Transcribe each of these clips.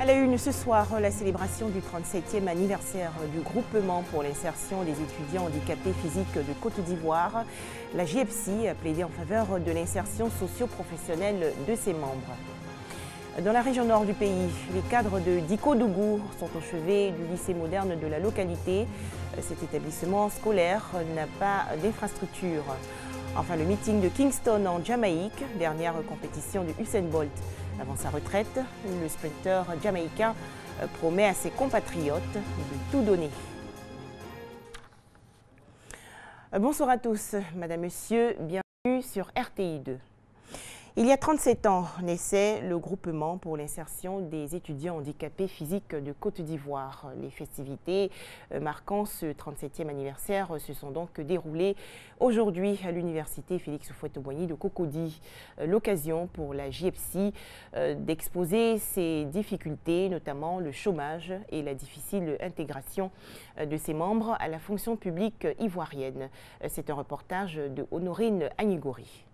À la une ce soir, la célébration du 37e anniversaire du groupement pour l'insertion des étudiants handicapés physiques de Côte d'Ivoire. La JEPSI a plaidé en faveur de l'insertion socio-professionnelle de ses membres. Dans la région nord du pays, les cadres de Dikodougou sont au chevet du lycée moderne de la localité. Cet établissement scolaire n'a pas d'infrastructure. Enfin, le meeting de Kingston en Jamaïque, dernière compétition de Usain Bolt. Avant sa retraite, le sprinter jamaïcain promet à ses compatriotes de tout donner. Bonsoir à tous, Madame, Monsieur, bienvenue sur RTI 2. Il y a 37 ans naissait le groupement pour l'insertion des étudiants handicapés physiques de Côte d'Ivoire. Les festivités marquant ce 37e anniversaire se sont donc déroulées aujourd'hui à l'université Félix Houphouët-Boigny de Cocody. L'occasion pour la JEPSI d'exposer ses difficultés, notamment le chômage et la difficile intégration de ses membres à la fonction publique ivoirienne. C'est un reportage de Honorine Agnigori.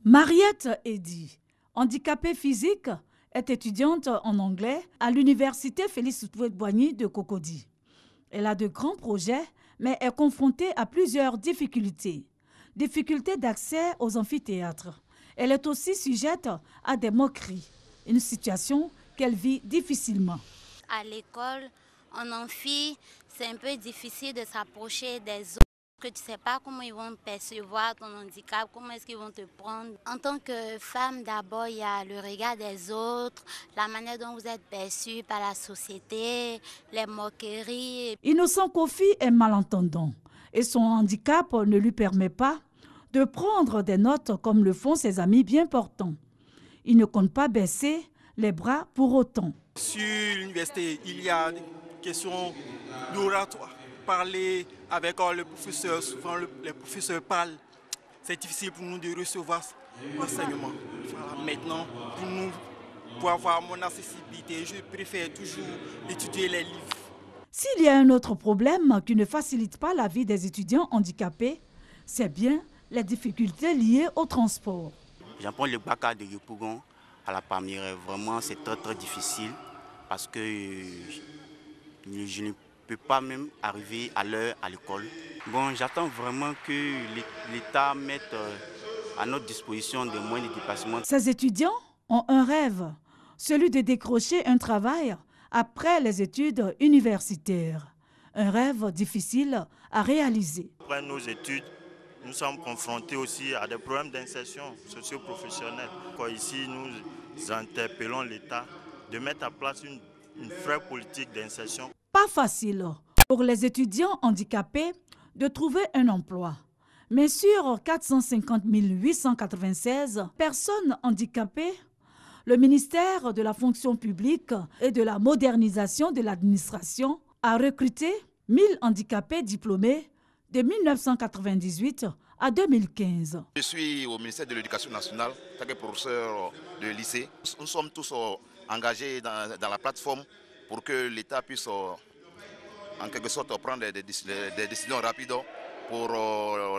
Mariette Eddy, handicapée physique, est étudiante en anglais à l'université Félix Houphouët-Boigny de Cocody. Elle a de grands projets, mais est confrontée à plusieurs difficultés. Difficultés d'accès aux amphithéâtres. Elle est aussi sujette à des moqueries, une situation qu'elle vit difficilement. À l'école, en amphi, c'est un peu difficile de s'approcher des autres. Que tu ne sais pas comment ils vont percevoir ton handicap, comment est-ce qu'ils vont te prendre. En tant que femme, d'abord, il y a le regard des autres, la manière dont vous êtes perçue par la société, les moqueries. Innocent Kofi est malentendant et son handicap ne lui permet pas de prendre des notes comme le font ses amis bien portants. Il ne compte pas baisser les bras pour autant. Sur l'université, il y a des questions d'oratoire. Parler avec le professeur, souvent les professeurs parlent, c'est difficile pour nous de recevoir l'enseignement. Voilà, maintenant, pour avoir mon accessibilité, je préfère toujours étudier les livres. S'il y a un autre problème qui ne facilite pas la vie des étudiants handicapés, c'est bien les difficultés liées au transport. J'apprends le Baka de Yopougon à la Palmyre. Vraiment, c'est très difficile parce que je ne peux pas même arriver à l'heure à l'école. Bon, j'attends vraiment que l'État mette à notre disposition des moyens de déplacement. Ces étudiants ont un rêve, celui de décrocher un travail après les études universitaires. Un rêve difficile à réaliser. Après nos études, nous sommes confrontés aussi à des problèmes d'insertion socio-professionnelle. Ici, nous interpellons l'État de mettre en place une vraie politique d'insertion. Pas facile pour les étudiants handicapés de trouver un emploi. Mais sur 450 896 personnes handicapées, le ministère de la fonction publique et de la modernisation de l'administration a recruté 1000 handicapés diplômés de 1998 à 2015. Je suis au ministère de l'Éducation nationale, en tant que professeur de lycée. Nous sommes tous engagés dans la plateforme pour que l'État puisse en quelque sorte prendre des décisions rapides pour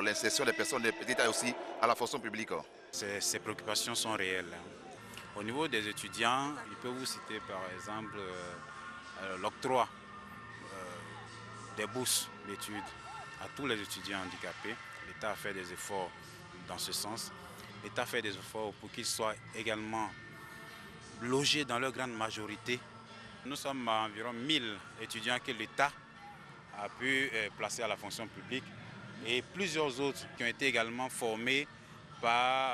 l'insertion des personnes de petite taille aussi à la fonction publique. Ces préoccupations sont réelles. Au niveau des étudiants, je peux vous citer par exemple l'octroi des bourses d'études à tous les étudiants handicapés. L'État a fait des efforts dans ce sens. L'État a fait des efforts pour qu'ils soient également logés dans leur grande majorité. Nous sommes à environ 1000 étudiants que l'État a pu placer à la fonction publique et plusieurs autres qui ont été également formés par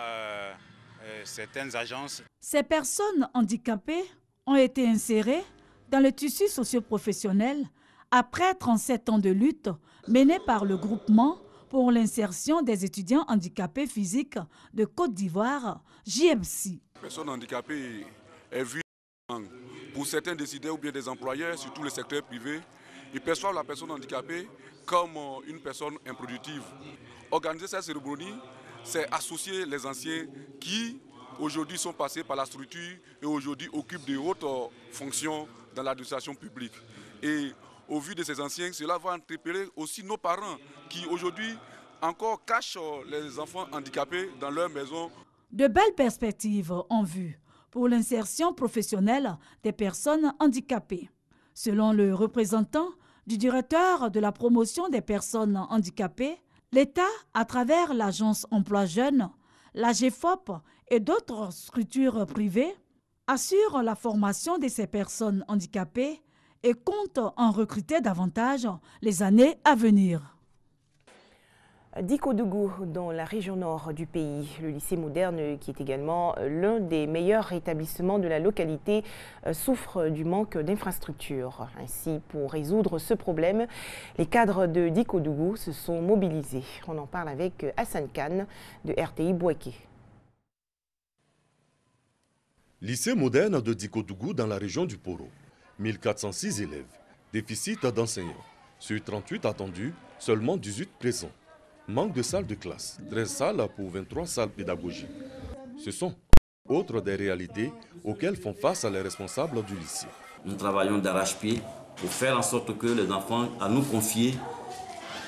certaines agences. Ces personnes handicapées ont été insérées dans le tissu socio-professionnel après 37 ans de lutte menée par le groupement pour l'insertion des étudiants handicapés physiques de Côte d'Ivoire, JEPSI. La personne handicapée est vue pour certains décideurs ou bien des employeurs, surtout le secteur privé, ils perçoivent la personne handicapée comme une personne improductive. Organiser cette cérémonie, c'est associer les anciens qui aujourd'hui sont passés par la structure et aujourd'hui occupent de hautes fonctions dans l'administration publique. Et au vu de ces anciens, cela va interpeller aussi nos parents qui aujourd'hui encore cachent les enfants handicapés dans leur maison. De belles perspectives en vue pour l'insertion professionnelle des personnes handicapées. Selon le représentant du directeur de la promotion des personnes handicapées, l'État, à travers l'Agence Emploi Jeunes, la GEFOP et d'autres structures privées, assure la formation de ces personnes handicapées et compte en recruter davantage les années à venir. Dikodougou, dans la région nord du pays, le lycée moderne, qui est également l'un des meilleurs établissements de la localité, souffre du manque d'infrastructures. Ainsi, pour résoudre ce problème, les cadres de Dikodougou se sont mobilisés. On en parle avec Hassan Khan de RTI Bouaké. Lycée moderne de Dikodougou dans la région du Poro. 1406 élèves. Déficit d'enseignants. Sur 38 attendus, seulement 18 présents. Manque de salles de classe, 13 salles pour 23 salles pédagogiques. Ce sont autres des réalités auxquelles font face les responsables du lycée. Nous travaillons d'arrache-pied pour faire en sorte que les enfants à nous confier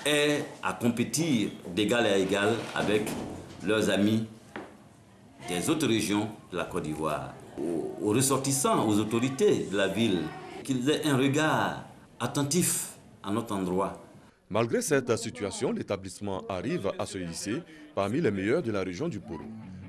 aient à compétir d'égal à égal avec leurs amis des autres régions de la Côte d'Ivoire. Aux ressortissants, aux autorités de la ville, qu'ils aient un regard attentif à notre endroit. Malgré cette situation, l'établissement arrive à se hisser parmi les meilleurs de la région du Poro.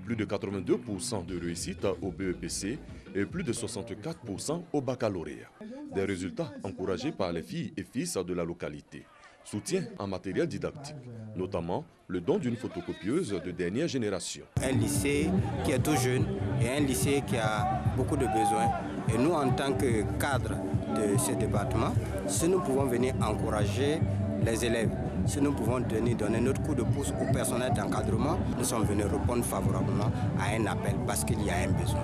Plus de 82% de réussite au BEPC et plus de 64% au baccalauréat. Des résultats encouragés par les filles et fils de la localité. Soutien en matériel didactique, notamment le don d'une photocopieuse de dernière génération. Un lycée qui est tout jeune et un lycée qui a beaucoup de besoins. Et nous, en tant que cadre de ce département, si nous pouvons venir encourager les élèves, si nous pouvons donner notre coup de pouce au personnel d'encadrement, nous sommes venus répondre favorablement à un appel parce qu'il y a un besoin.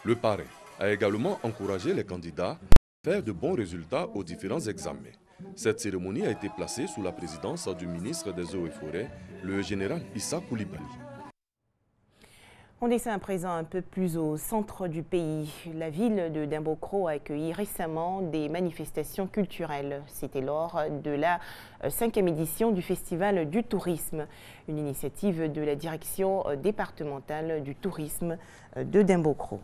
Le parrain a également encouragé les candidats à faire de bons résultats aux différents examens. Cette cérémonie a été placée sous la présidence du ministre des Eaux et Forêts, le général Issa Koulibaly. On descend à présent un peu plus au centre du pays. La ville de Dimbokro a accueilli récemment des manifestations culturelles. C'était lors de la 5e édition du Festival du tourisme, une initiative de la direction départementale du tourisme de Dimbokro.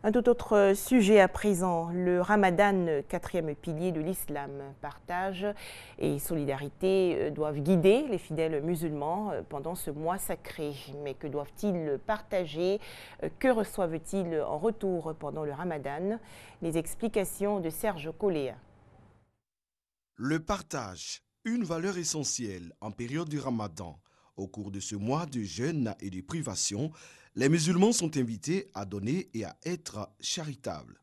Un tout autre sujet à présent, le Ramadan, 4e pilier de l'islam. Partage et solidarité doivent guider les fidèles musulmans pendant ce mois sacré. Mais que doivent-ils partager? Que reçoivent-ils en retour pendant le Ramadan? Les explications de Serge Coléa. Le partage, une valeur essentielle en période du Ramadan. Au cours de ce mois de jeûne et de privation, les musulmans sont invités à donner et à être charitables.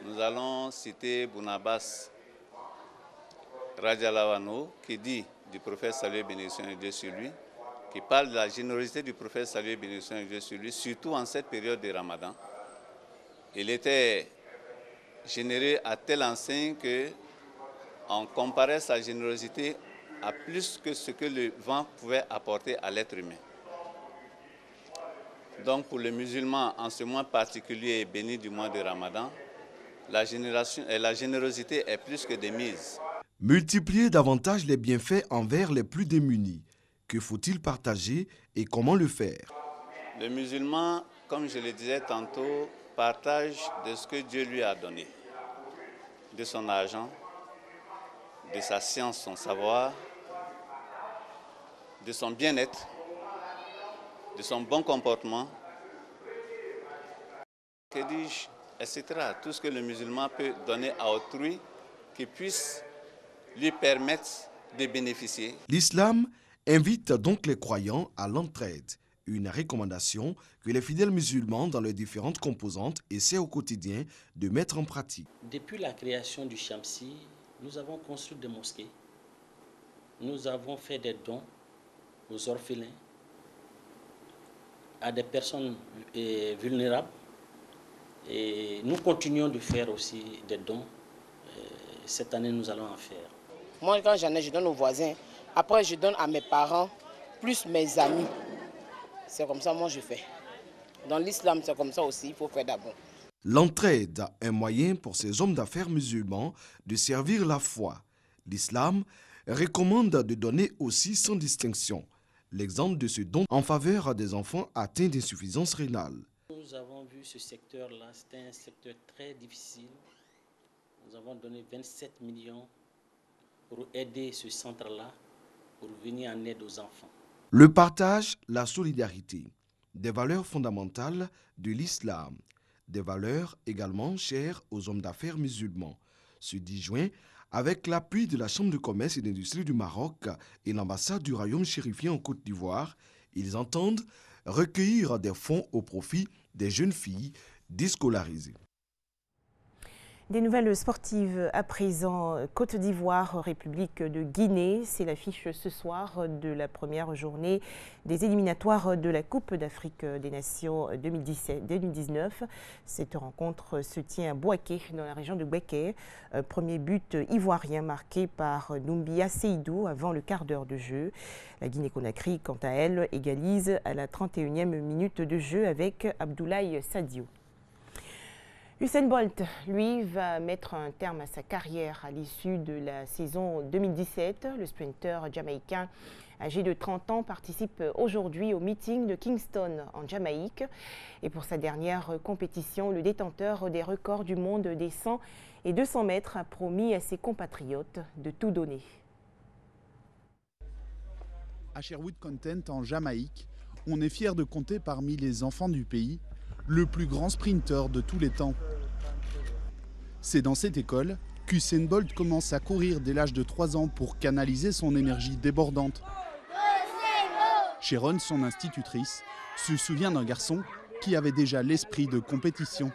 Nous allons citer Bounabas Radjalavano qui dit du prophète salut et bénédiction de Dieu sur lui, qui parle de la générosité du prophète salut et bénédiction de Dieu sur lui, surtout en cette période de Ramadan. Il était généreux à telle enseigne qu'on comparait sa générosité à plus que ce que le vent pouvait apporter à l'être humain. Donc pour les musulmans, en ce mois particulier et béni du mois de Ramadan, la générosité est plus que de mise. Multiplier davantage les bienfaits envers les plus démunis. Que faut-il partager et comment le faire? Le musulman, comme je le disais tantôt, partage de ce que Dieu lui a donné, de son argent, de sa science, son savoir, de son bien-être, de son bon comportement, que dis-je, etc. Tout ce que le musulman peut donner à autrui qui puisse lui permettre de bénéficier. L'islam invite donc les croyants à l'entraide, une recommandation que les fidèles musulmans dans leurs différentes composantes essaient au quotidien de mettre en pratique. Depuis la création du Shamsi, nous avons construit des mosquées, nous avons fait des dons aux orphelins, à des personnes vulnérables. Et nous continuons de faire aussi des dons. Cette année, nous allons en faire. Moi, quand j'en ai, je donne aux voisins. Après, je donne à mes parents, plus mes amis. C'est comme ça, moi, je fais. Dans l'islam, c'est comme ça aussi, il faut faire d'abord. L'entraide, un moyen pour ces hommes d'affaires musulmans de servir la foi. L'islam recommande de donner aussi sans distinction. L'exemple de ce don en faveur des enfants atteints d'insuffisance rénale. Nous avons vu ce secteur-là, c'était un secteur très difficile. Nous avons donné 27 millions pour aider ce centre-là, pour venir en aide aux enfants. Le partage, la solidarité, des valeurs fondamentales de l'islam, des valeurs également chères aux hommes d'affaires musulmans. Ce 10 juin, avec l'appui de la Chambre de commerce et d'industrie du Maroc et l'ambassade du royaume chérifien en Côte d'Ivoire, ils entendent recueillir des fonds au profit des jeunes filles déscolarisées. Des nouvelles sportives à présent. Côte d'Ivoire, République de Guinée, c'est l'affiche ce soir de la première journée des éliminatoires de la Coupe d'Afrique des Nations 2019. Cette rencontre se tient à Bouaké, dans la région de Bouaké. Premier but ivoirien marqué par Doumbia Seydou avant le quart d'heure de jeu. La Guinée-Conakry, quant à elle, égalise à la 31e minute de jeu avec Abdoulaye Sadio. Usain Bolt, lui, va mettre un terme à sa carrière à l'issue de la saison 2017. Le sprinter jamaïcain âgé de 30 ans participe aujourd'hui au meeting de Kingston en Jamaïque. Et pour sa dernière compétition, le détenteur des records du monde des 100 et 200 mètres a promis à ses compatriotes de tout donner. À Sherwood Content en Jamaïque, on est fier de compter parmi les enfants du pays le plus grand sprinter de tous les temps. C'est dans cette école qu'Usain Bolt commence à courir dès l'âge de 3 ans pour canaliser son énergie débordante. Sharon, son institutrice, se souvient d'un garçon qui avait déjà l'esprit de compétition.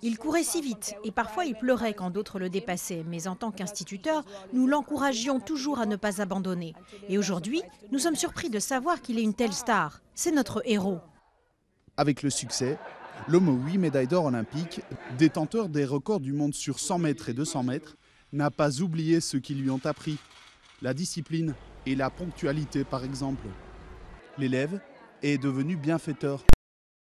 Il courait si vite et parfois il pleurait quand d'autres le dépassaient. Mais en tant qu'instituteur, nous l'encouragions toujours à ne pas abandonner. Et aujourd'hui, nous sommes surpris de savoir qu'il est une telle star. C'est notre héros. Avec le succès, l'homme aux 8 médailles d'or olympiques, détenteur des records du monde sur 100 mètres et 200 mètres, n'a pas oublié ce qu'ils lui ont appris. La discipline et la ponctualité, par exemple. L'élève est devenu bienfaiteur.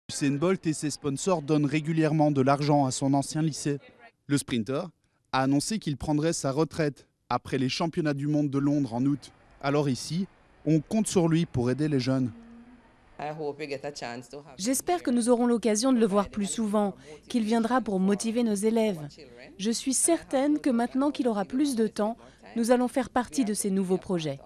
Usain Bolt et ses sponsors donnent régulièrement de l'argent à son ancien lycée. Le sprinter a annoncé qu'il prendrait sa retraite après les championnats du monde de Londres en août. Alors ici, on compte sur lui pour aider les jeunes. J'espère que nous aurons l'occasion de le voir plus souvent, qu'il viendra pour motiver nos élèves. Je suis certaine que maintenant qu'il aura plus de temps, nous allons faire partie de ses nouveaux projets.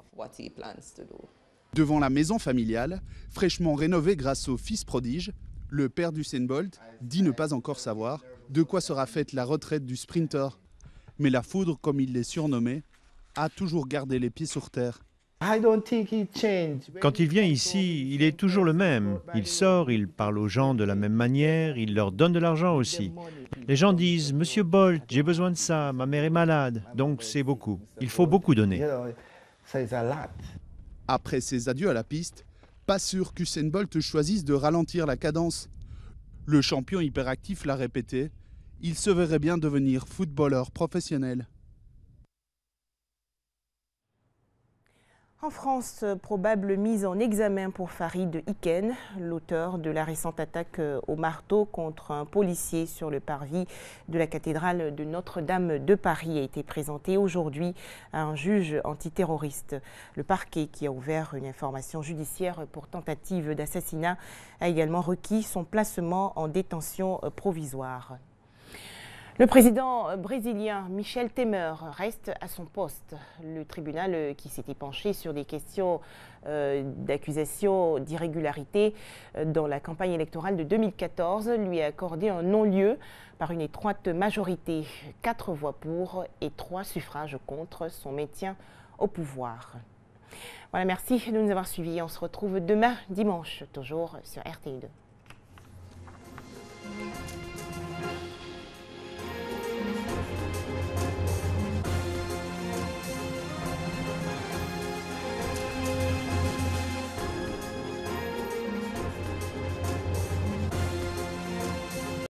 Devant la maison familiale, fraîchement rénovée grâce au fils prodige, le père d'Usain Bolt dit ne pas encore savoir de quoi sera faite la retraite du sprinter. Mais la foudre, comme il l'est surnommé, a toujours gardé les pieds sur terre. Quand il vient ici, il est toujours le même. Il sort, il parle aux gens de la même manière, il leur donne de l'argent aussi. Les gens disent « Monsieur Bolt, j'ai besoin de ça, ma mère est malade », donc c'est beaucoup. Il faut beaucoup donner. Après ses adieux à la piste, pas sûr qu'Usain Bolt choisisse de ralentir la cadence. Le champion hyperactif l'a répété, il se verrait bien devenir footballeur professionnel. En France, probable mise en examen pour Farid Iken, l'auteur de la récente attaque au marteau contre un policier sur le parvis de la cathédrale de Notre-Dame de Paris, a été présenté aujourd'hui à un juge antiterroriste. Le parquet, qui a ouvert une information judiciaire pour tentative d'assassinat, a également requis son placement en détention provisoire. Le président brésilien Michel Temer reste à son poste. Le tribunal qui s'était penché sur des questions d'accusation d'irrégularité dans la campagne électorale de 2014 lui a accordé un non-lieu par une étroite majorité, 4 voix pour et 3 suffrages contre son maintien au pouvoir. Voilà, merci de nous avoir suivis. On se retrouve demain, dimanche, toujours sur RTI2.